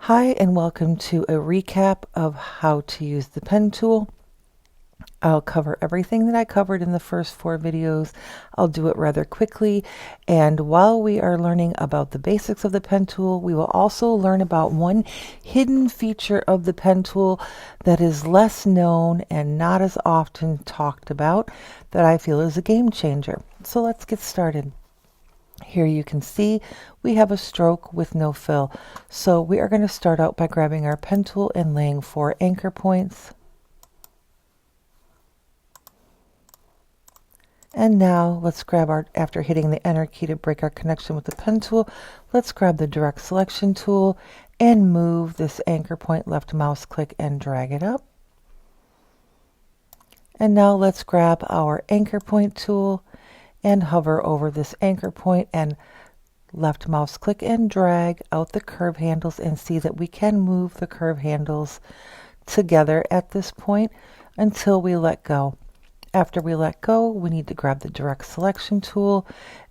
Hi, and welcome to a recap of how to use the pen tool. I'll cover everything that I covered in the first 4 videos. I'll do it rather quickly, and while we are learning about the basics of the pen tool, we will also learn about one hidden feature of the pen tool that is less known and not as often talked about that I feel is a game changer. So let's get started. Here you can see we have a stroke with no fill. So we are going to start out by grabbing our pen tool and laying 4 anchor points. And now let's grab after hitting the enter key to break our connection with the pen tool, let's grab the direct selection tool and move this anchor point, left mouse click and drag it up. And now let's grab our anchor point tool and hover over this anchor point and left mouse click and drag out the curve handles, and see that we can move the curve handles together at this point until we let go. After we let go, we need to grab the direct selection tool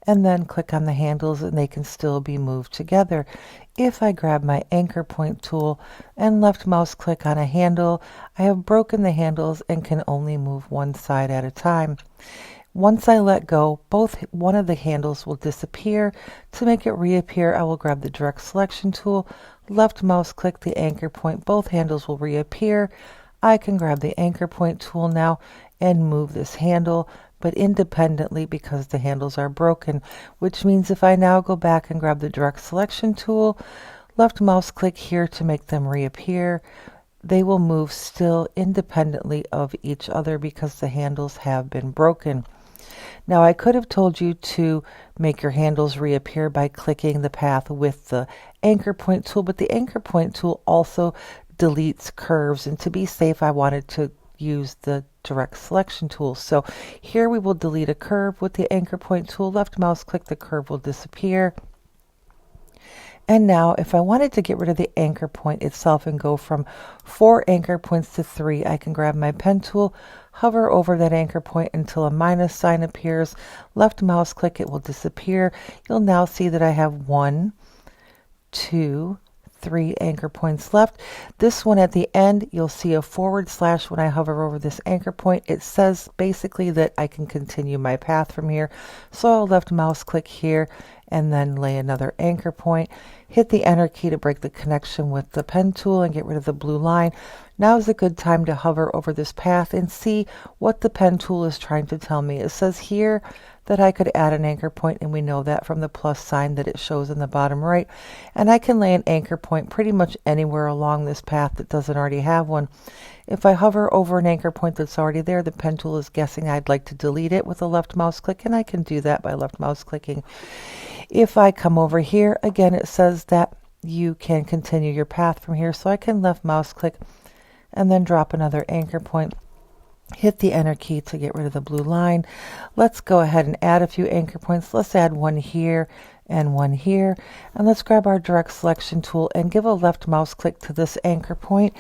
and then click on the handles, and they can still be moved together. If I grab my anchor point tool and left mouse click on a handle, I have broken the handles and can only move one side at a time. Once I let go, one of the handles will disappear. To make it reappear, I will grab the direct selection tool, left mouse click the anchor point, both handles will reappear. I can grab the anchor point tool now and move this handle, but independently because the handles are broken, which means if I now go back and grab the direct selection tool, left mouse click here to make them reappear, they will move still independently of each other because the handles have been broken. Now I could have told you to make your handles reappear by clicking the path with the anchor point tool, but the anchor point tool also deletes curves, and to be safe I wanted to use the direct selection tool. So here we will delete a curve with the anchor point tool, left mouse click, the curve will disappear. And now if I wanted to get rid of the anchor point itself and go from 4 anchor points to 3, I can grab my pen tool, hover over that anchor point until a minus sign appears, left mouse click, it will disappear. You'll now see that I have 1, 2, 3 anchor points left. This one at the end, you'll see a / when I hover over this anchor point. It says basically that I can continue my path from here. So I'll left mouse click here and then lay another anchor point. Hit the enter key to break the connection with the pen tool and get rid of the blue line. Now is a good time to hover over this path and see what the pen tool is trying to tell me. It says here that I could add an anchor point, and we know that from the plus sign that it shows in the bottom right. And I can lay an anchor point pretty much anywhere along this path that doesn't already have one. If I hover over an anchor point that's already there, the pen tool is guessing I'd like to delete it with a left mouse click, and I can do that by left mouse clicking. If I come over here, again it says that you can continue your path from here, so I can left mouse click and then drop another anchor point. Hit the enter key to get rid of the blue line. Let's go ahead and add a few anchor points. Let's add one here and one here. And let's grab our direct selection tool and give a left mouse click to this anchor point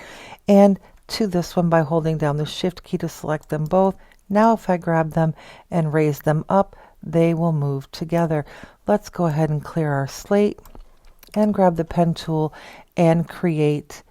and to this one by holding down the shift key to select them both. Now if I grab them and raise them up, they will move together. Let's go ahead and clear our slate and grab the pen tool and create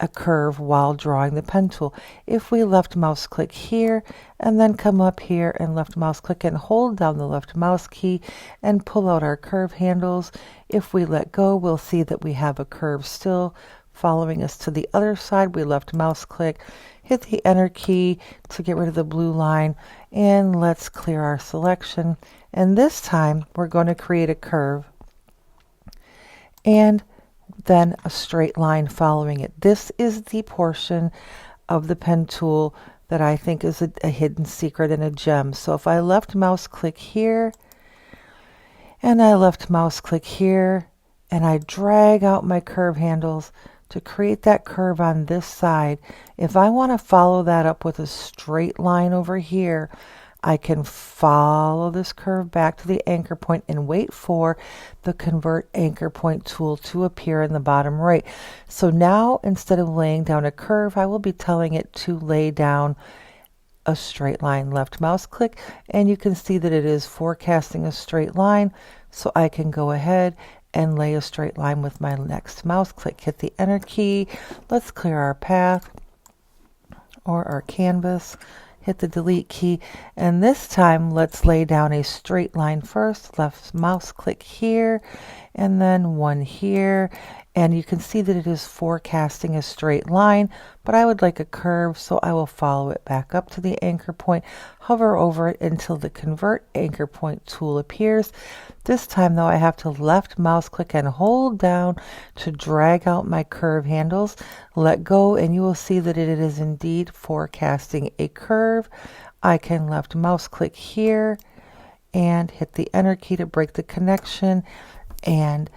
a curve while drawing the pen tool. If we left mouse click here and then come up here and left mouse click and hold down the left mouse key and pull out our curve handles, if we let go, we'll see that we have a curve still following us to the other side. We left mouse click, hit the enter key to get rid of the blue line, and let's clear our selection. And this time we're going to create a curve and then a straight line following it. This is the portion of the pen tool that I think is a hidden secret and a gem. So if I left mouse click here and I left mouse click here and I drag out my curve handles to create that curve on this side, if I want to follow that up with a straight line over here, I can follow this curve back to the anchor point and wait for the convert anchor point tool to appear in the bottom right. So now instead of laying down a curve, I will be telling it to lay down a straight line. Left mouse click, and you can see that it is forecasting a straight line. So I can go ahead and lay a straight line with my next mouse click. Hit the enter key. Let's clear our path or our canvas. Hit the delete key, and this time let's lay down a straight line first. Left mouse click here and then one here, and you can see that it is forecasting a straight line, but I would like a curve, so I will follow it back up to the anchor point, hover over it until the convert anchor point tool appears. This time though, I have to left mouse click and hold down to drag out my curve handles. Let go and you will see that it is indeed forecasting a curve. I can left mouse click here and hit the enter key to break the connection. And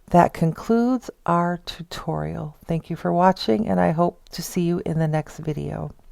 that concludes our tutorial. Thank you for watching, and I hope to see you in the next video.